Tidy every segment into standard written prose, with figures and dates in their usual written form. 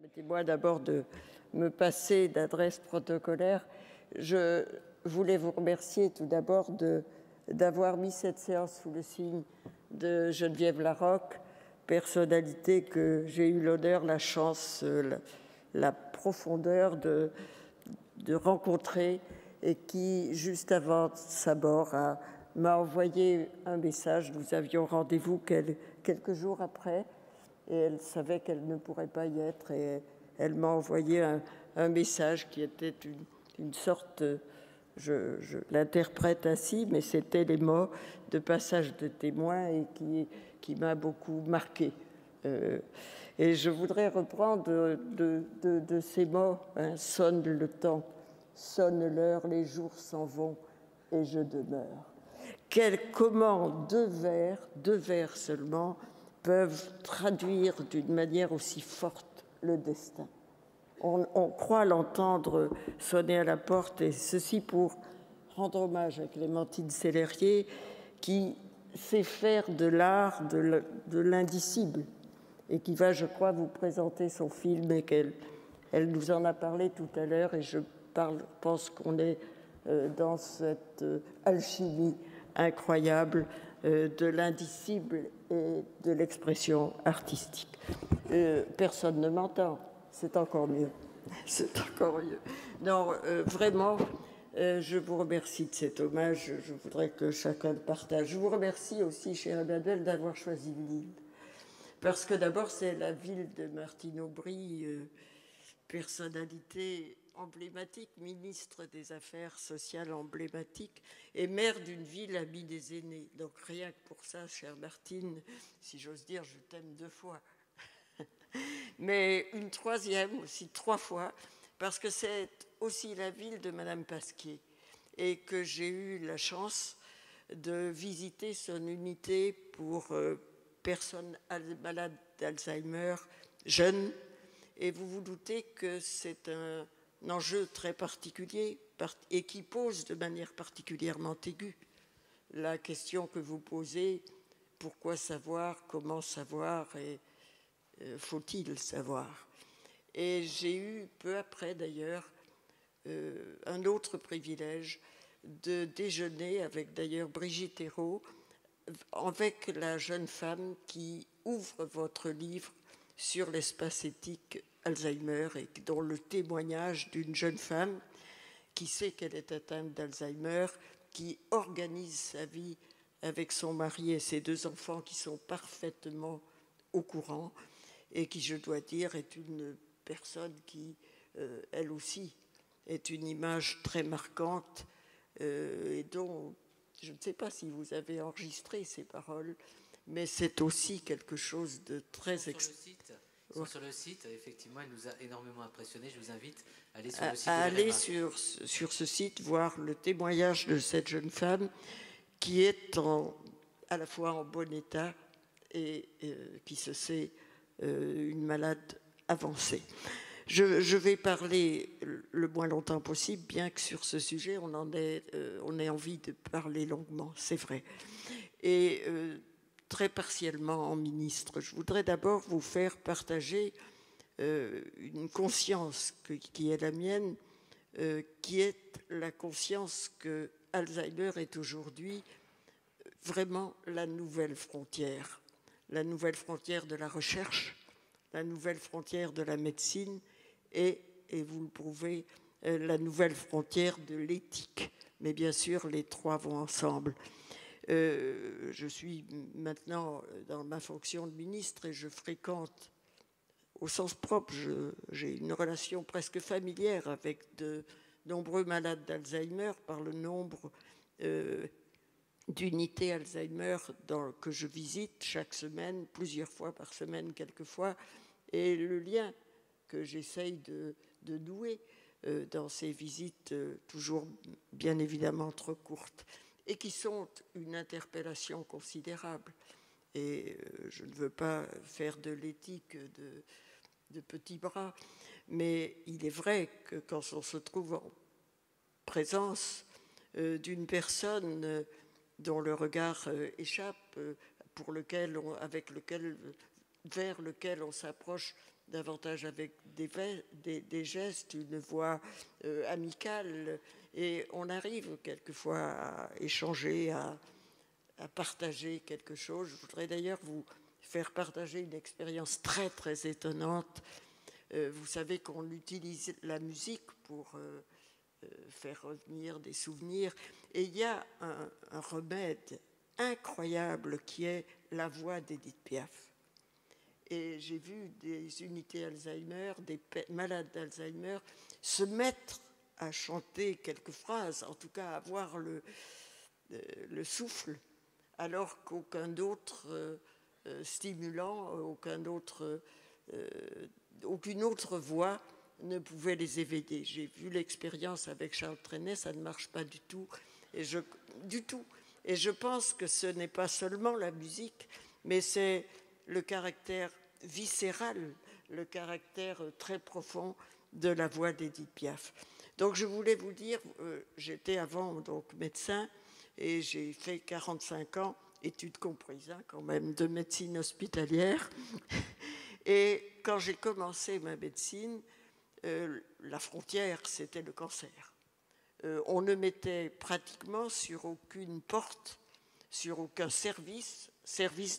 Permettez-moi d'abord de me passer d'adresse protocolaire. Je voulais vous remercier tout d'abord d'avoir mis cette séance sous le signe de Geneviève Larocque, personnalité que j'ai eu l'honneur, la chance, la profondeur de rencontrer et qui, juste avant sa mort, m'a envoyé un message. Nous avions rendez-vous quelques jours après et elle savait qu'elle ne pourrait pas y être et elle m'a envoyé un message qui était une sorte, je l'interprète ainsi, mais c'était les mots de passage de témoin et qui m'a beaucoup marqué. Et je voudrais reprendre de ces mots, hein, sonne le temps, sonne l'heure, les jours s'en vont et je demeure. Comment deux vers seulement, peuvent traduire d'une manière aussi forte le destin. On croit l'entendre sonner à la porte, et ceci pour rendre hommage à Clémentine Sellerier, qui sait faire de l'art de l'indicible, et qui va, je crois, vous présenter son film, et elle nous en a parlé tout à l'heure, et je pense qu'on est dans cette alchimie incroyable de l'indicible et de l'expression artistique. Personne ne m'entend, c'est encore mieux. C'est encore mieux. Non, vraiment, je vous remercie de cet hommage. Je voudrais que chacun le partage. Je vous remercie aussi, cher Emmanuel, d'avoir choisi Lille. Parce que d'abord, c'est la ville de Martine Aubry, personnalité emblématique, ministre des Affaires sociales emblématique et maire d'une ville amie des aînés. Donc rien que pour ça, chère Martine, si j'ose dire, je t'aime 2 fois. Mais une troisième aussi, 3 fois, parce que c'est aussi la ville de Madame Pasquier et que j'ai eu la chance de visiter son unité pour personnes malades d'Alzheimer, jeunes. Et vous vous doutez que c'est un enjeu très particulier et qui pose de manière particulièrement aiguë la question que vous posez, pourquoi savoir, comment savoir et faut-il savoir? Et j'ai eu peu après d'ailleurs un autre privilège de déjeuner avec d'ailleurs Brigitte Hérault, avec la jeune femme qui ouvre votre livre sur l'espace éthique Alzheimer et dont le témoignage d'une jeune femme qui sait qu'elle est atteinte d'Alzheimer, qui organise sa vie avec son mari et ses 2 enfants qui sont parfaitement au courant et qui, je dois dire, est une personne qui, elle aussi, est une image très marquante et dont je ne sais pas si vous avez enregistré ces paroles, mais c'est aussi quelque chose de très... Sur le site, effectivement, elle nous a énormément impressionnés. Je vous invite à aller sur le site. À aller sur ce site, voir le témoignage de cette jeune femme qui est à la fois en bon état et qui se sait une malade avancée. Je vais parler le moins longtemps possible, bien que sur ce sujet, on ait envie de parler longuement, c'est vrai. Et très partiellement en ministre. Je voudrais d'abord vous faire partager une conscience qui est la mienne, qui est la conscience que Alzheimer est aujourd'hui vraiment la nouvelle frontière de la recherche, la nouvelle frontière de la médecine et vous le prouvez, la nouvelle frontière de l'éthique. Mais bien sûr, les 3 vont ensemble. Je suis maintenant dans ma fonction de ministre et je fréquente, au sens propre, j'ai une relation presque familière avec de nombreux malades d'Alzheimer par le nombre d'unités Alzheimer que je visite chaque semaine, plusieurs fois par semaine, quelquefois, et le lien que j'essaye de nouer dans ces visites toujours bien évidemment trop courtes et qui sont une interpellation considérable. Et je ne veux pas faire de l'éthique de petits bras, mais il est vrai que quand on se trouve en présence d'une personne dont le regard échappe, vers lequel on s'approche davantage avec des gestes, une voix amicale, et on arrive quelquefois à échanger, à partager quelque chose. Je voudrais d'ailleurs vous faire partager une expérience très très étonnante. Vous savez qu'on utilise la musique pour faire revenir des souvenirs, et il y a un remède incroyable qui est la voix d'Édith Piaf. Et j'ai vu des unités Alzheimer, des malades d'Alzheimer se mettre à chanter quelques phrases, en tout cas avoir le souffle, alors qu'aucun autre stimulant, aucune autre voix ne pouvait les éveiller. J'ai vu l'expérience avec Charles Trenet, ça ne marche pas du tout. Et je pense que ce n'est pas seulement la musique, mais c'est le caractère viscéral, le caractère très profond de la voix d'Édith Piaf. Donc je voulais vous dire, j'étais avant donc médecin et j'ai fait 45 ans, études comprises quand même, de médecine hospitalière. Et quand j'ai commencé ma médecine, la frontière, c'était le cancer. On ne mettait pratiquement sur aucune porte, sur aucun service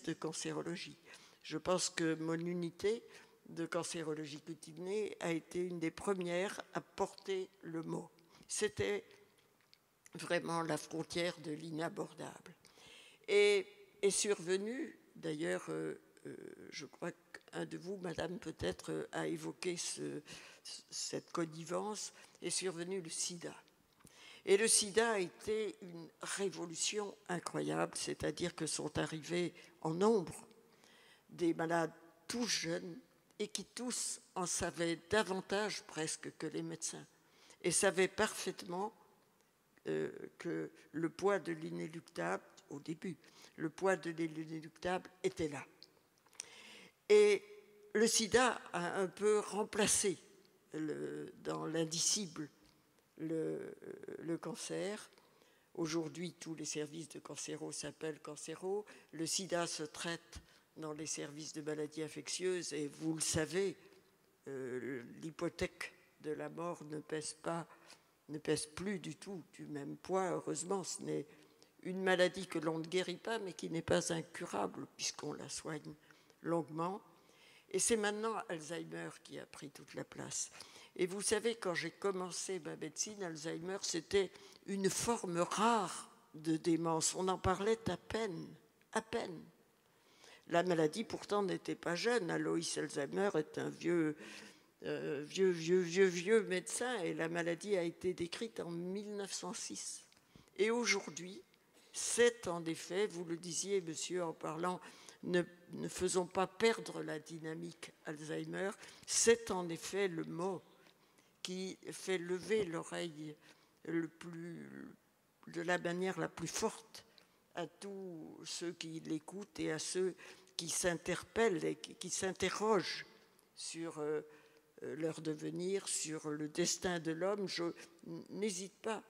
de cancérologie. Je pense que mon unité de cancérologie cutanée a été une des premières à porter le mot. C'était vraiment la frontière de l'inabordable. Et est survenu, d'ailleurs, je crois qu'un de vous, madame, peut-être, a évoqué cette connivence, est survenu le sida. Et le sida a été une révolution incroyable, c'est-à-dire que sont arrivés en nombre des malades tous jeunes et qui tous en savaient davantage presque que les médecins et savaient parfaitement que le poids de l'inéluctable, au début, le poids de l'inéluctable était là. Et le sida a un peu remplacé dans l'indicible le cancer. Aujourd'hui, tous les services de cancéro s'appellent cancéro. Le sida se traite dans les services de maladies infectieuses et vous le savez, l'hypothèque de la mort ne pèse plus du tout du même poids. Heureusement, ce n'est une maladie que l'on ne guérit pas, mais qui n'est pas incurable puisqu'on la soigne longuement. Et c'est maintenant Alzheimer qui a pris toute la place. Et vous savez, quand j'ai commencé ma médecine, Alzheimer, c'était une forme rare de démence. On en parlait à peine, à peine. La maladie, pourtant, n'était pas jeune. Alois Alzheimer est un vieux médecin et la maladie a été décrite en 1906. Et aujourd'hui, c'est en effet, vous le disiez, monsieur, en parlant, ne faisons pas perdre la dynamique Alzheimer, c'est en effet le mot qui fait lever l'oreille de la manière la plus forte à tous ceux qui l'écoutent et à ceux qui s'interpellent et qui s'interrogent sur leur devenir, sur le destin de l'homme. Je n'hésite pas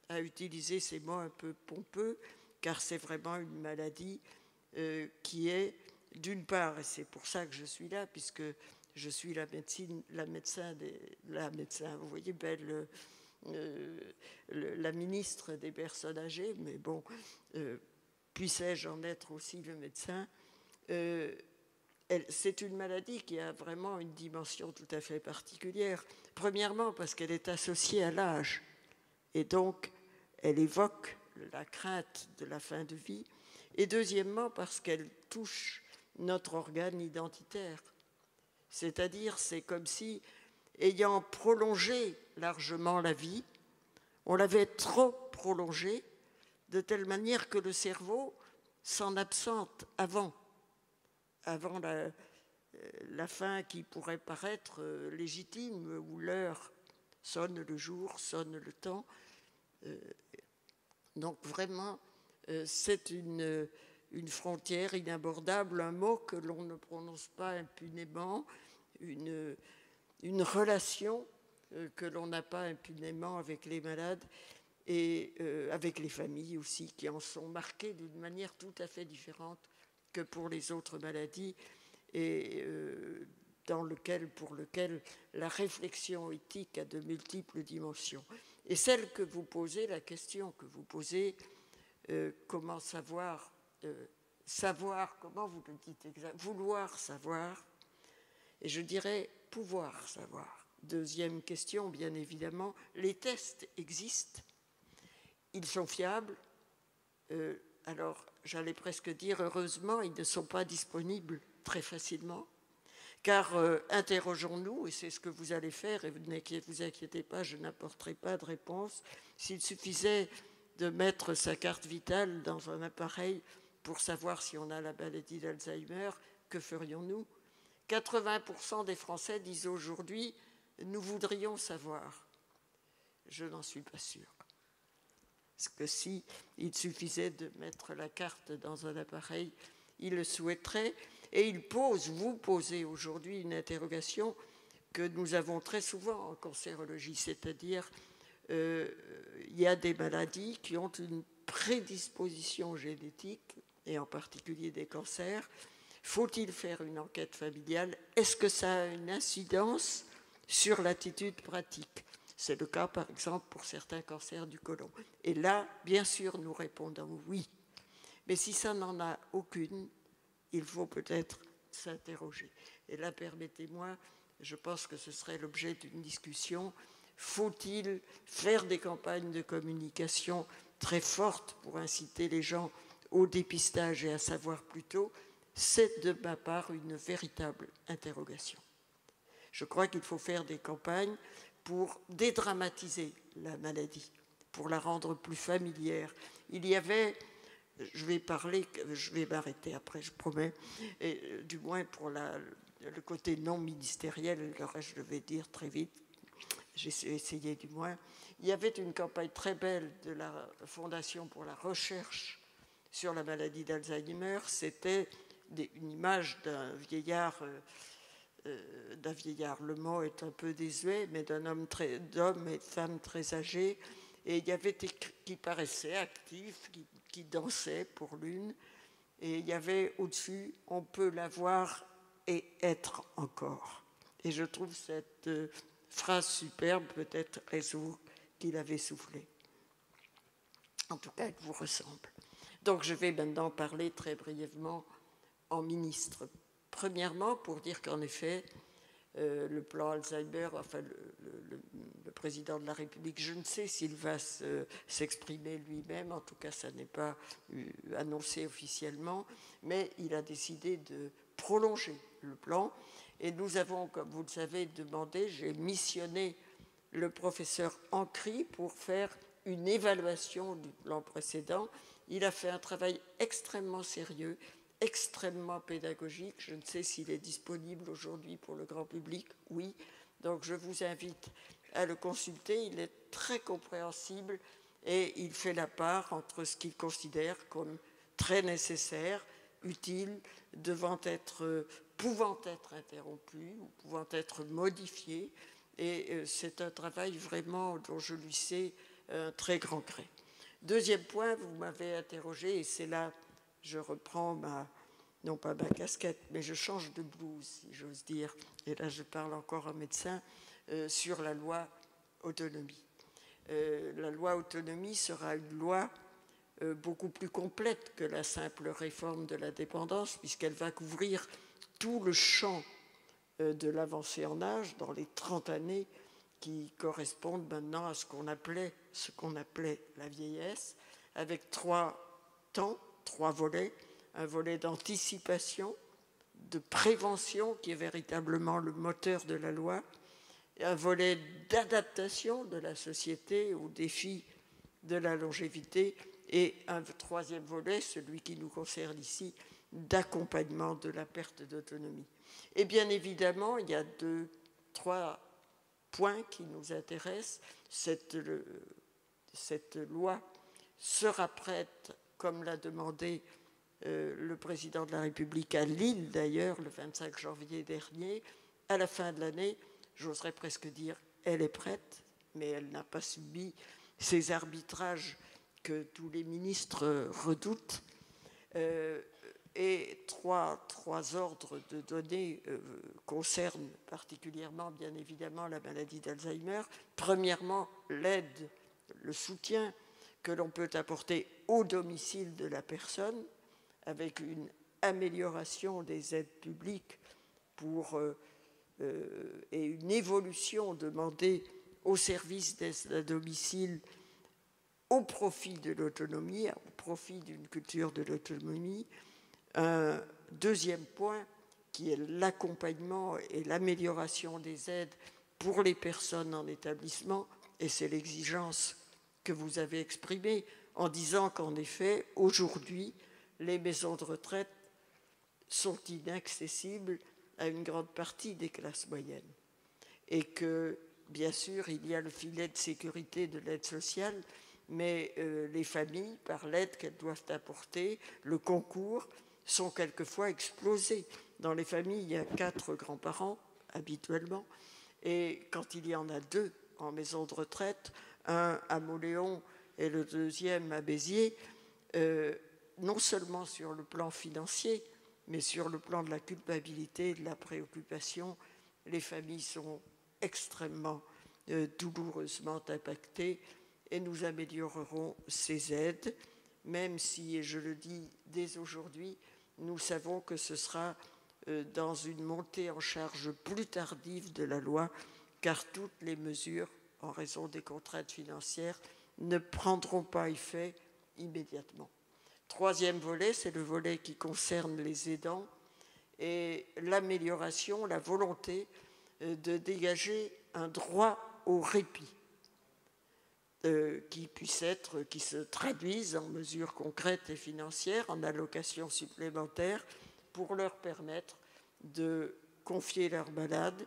à utiliser ces mots un peu pompeux, car c'est vraiment une maladie qui est, d'une part, et c'est pour ça que je suis là, puisque je suis la médecin, vous voyez, belle, la ministre des personnes âgées, mais bon, puissais-je en être aussi le médecin. C'est une maladie qui a vraiment une dimension tout à fait particulière. Premièrement, parce qu'elle est associée à l'âge, et donc elle évoque la crainte de la fin de vie. Et deuxièmement, parce qu'elle touche notre organe identitaire. C'est-à-dire, c'est comme si, ayant prolongé largement la vie, on l'avait trop prolongée, de telle manière que le cerveau s'en absente avant la fin qui pourrait paraître légitime, où l'heure sonne le jour, sonne le temps. Donc vraiment, c'est une frontière inabordable, un mot que l'on ne prononce pas impunément, une relation que l'on n'a pas impunément avec les malades et avec les familles aussi, qui en sont marquées d'une manière tout à fait différente que pour les autres maladies. Et pour lequel la réflexion éthique a de multiples dimensions. Et celle que vous posez, la question que vous posez, comment savoir, comment vous le dites exactement, vouloir savoir, et je dirais pouvoir savoir. Deuxième question, bien évidemment, les tests existent, ils sont fiables, alors j'allais presque dire heureusement, ils ne sont pas disponibles très facilement, car interrogeons-nous, et c'est ce que vous allez faire, et vous inquiétez pas, je n'apporterai pas de réponse, s'il suffisait de mettre sa carte vitale dans un appareil pour savoir si on a la maladie d'Alzheimer, que ferions-nous ? 80% des Français disent aujourd'hui « nous voudrions savoir ». Je n'en suis pas sûre. Parce que si il suffisait de mettre la carte dans un appareil, ils le souhaiteraient. Et vous posez aujourd'hui une interrogation que nous avons très souvent en cancérologie, c'est-à-dire il y a des maladies qui ont une prédisposition génétique, et en particulier des cancers. Faut-il faire une enquête familiale? Est-ce que ça a une incidence sur l'attitude pratique? C'est le cas, par exemple, pour certains cancers du côlon. Et là, bien sûr, nous répondons oui. Mais si ça n'en a aucune, il faut peut-être s'interroger. Et là, permettez-moi, je pense que ce serait l'objet d'une discussion. Faut-il faire des campagnes de communication très fortes pour inciter les gens au dépistage et à savoir plus tôt? C'est de ma part une véritable interrogation. Je crois qu'il faut faire des campagnes pour dédramatiser la maladie, pour la rendre plus familière. Il y avait, je vais m'arrêter après, je promets, et du moins pour le côté non ministériel, le reste je vais dire très vite, j'ai essayé du moins. Il y avait une campagne très belle de la Fondation pour la recherche sur la maladie d'Alzheimer, c'était une image d'un vieillard, le mot est un peu désuet, mais d'hommes et de femmes très âgés, et il y avait qui paraissaient actifs, qui dansaient pour l'une, et il y avait au-dessus « on peut l'avoir et être encore ». Et je trouve cette phrase superbe, peut-être est-ce qu'il avait soufflé. En tout cas, elle vous ressemble. Donc je vais maintenant parler très brièvement en ministre. Premièrement, pour dire qu'en effet, le plan Alzheimer, enfin le président de la République, je ne sais s'il va s'exprimer lui-même, en tout cas ça n'est pas annoncé officiellement, mais il a décidé de prolonger le plan. Et nous avons, comme vous le savez, demandé, j'ai missionné le professeur Ancry pour faire une évaluation du plan précédent. Il a fait un travail extrêmement sérieux, extrêmement pédagogique. Je ne sais s'il est disponible aujourd'hui pour le grand public. Oui, donc je vous invite à le consulter. Il est très compréhensible et il fait la part entre ce qu'il considère comme très nécessaire, utile, pouvant être interrompu ou pouvant être modifié. Et c'est un travail vraiment dont je lui sais un très grand gré. Deuxième point, vous m'avez interrogé, et c'est là je reprends non pas ma casquette, mais je change de blouse, si j'ose dire, et là je parle encore en médecin, sur la loi autonomie. La loi autonomie sera une loi beaucoup plus complète que la simple réforme de la dépendance, puisqu'elle va couvrir tout le champ de l'avancée en âge dans les 30 années qui correspondent maintenant à ce qu'on appelait la vieillesse, avec 3 temps, 3 volets, un volet d'anticipation, de prévention qui est véritablement le moteur de la loi, un volet d'adaptation de la société aux défis de la longévité et un troisième volet, celui qui nous concerne ici, d'accompagnement de la perte d'autonomie. Et bien évidemment, il y a 3 points qui nous intéressent. Cette loi sera prête, comme l'a demandé le président de la République à Lille d'ailleurs, le 25 janvier dernier, à la fin de l'année. J'oserais presque dire, elle est prête, mais elle n'a pas subi ces arbitrages que tous les ministres redoutent. Et trois ordres de données concernent particulièrement, bien évidemment, la maladie d'Alzheimer. Premièrement, l'aide, le soutien que l'on peut apporter au domicile de la personne, avec une amélioration des aides publiques et une évolution demandée au service d'aide à domicile au profit de l'autonomie, au profit d'une culture de l'autonomie. Un deuxième point qui est l'accompagnement et l'amélioration des aides pour les personnes en établissement, et c'est l'exigence que vous avez exprimée en disant qu'en effet, aujourd'hui, les maisons de retraite sont inaccessibles à une grande partie des classes moyennes. Et que, bien sûr, il y a le filet de sécurité de l'aide sociale, mais les familles, par l'aide qu'elles doivent apporter, le concours, sont quelquefois explosés. Dans les familles, il y a 4 grands-parents, habituellement, et quand il y en a 2 en maison de retraite, un à Mauléon et le deuxième à Béziers, non seulement sur le plan financier, mais sur le plan de la culpabilité, de la préoccupation, les familles sont extrêmement douloureusement impactées, et nous améliorerons ces aides, même si, et je le dis dès aujourd'hui, nous savons que ce sera dans une montée en charge plus tardive de la loi, car toutes les mesures, en raison des contraintes financières, ne prendront pas effet immédiatement. Troisième volet, c'est le volet qui concerne les aidants et l'amélioration, la volonté de dégager un droit au répit qui se traduise en mesures concrètes et financières, en allocations supplémentaires, pour leur permettre de confier leurs malades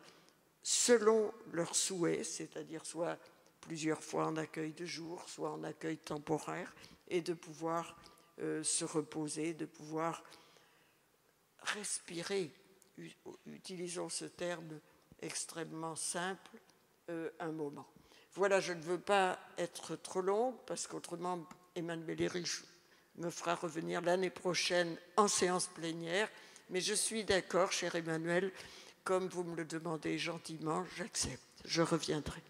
selon leurs souhaits, c'est-à-dire soit plusieurs fois en accueil de jour, soit en accueil temporaire, et de pouvoir se reposer, de pouvoir respirer, utilisons ce terme extrêmement simple, un moment. Voilà, je ne veux pas être trop longue, parce qu'autrement, Emmanuel Erich me fera revenir l'année prochaine en séance plénière, mais je suis d'accord, cher Emmanuel, comme vous me le demandez gentiment, j'accepte, je reviendrai.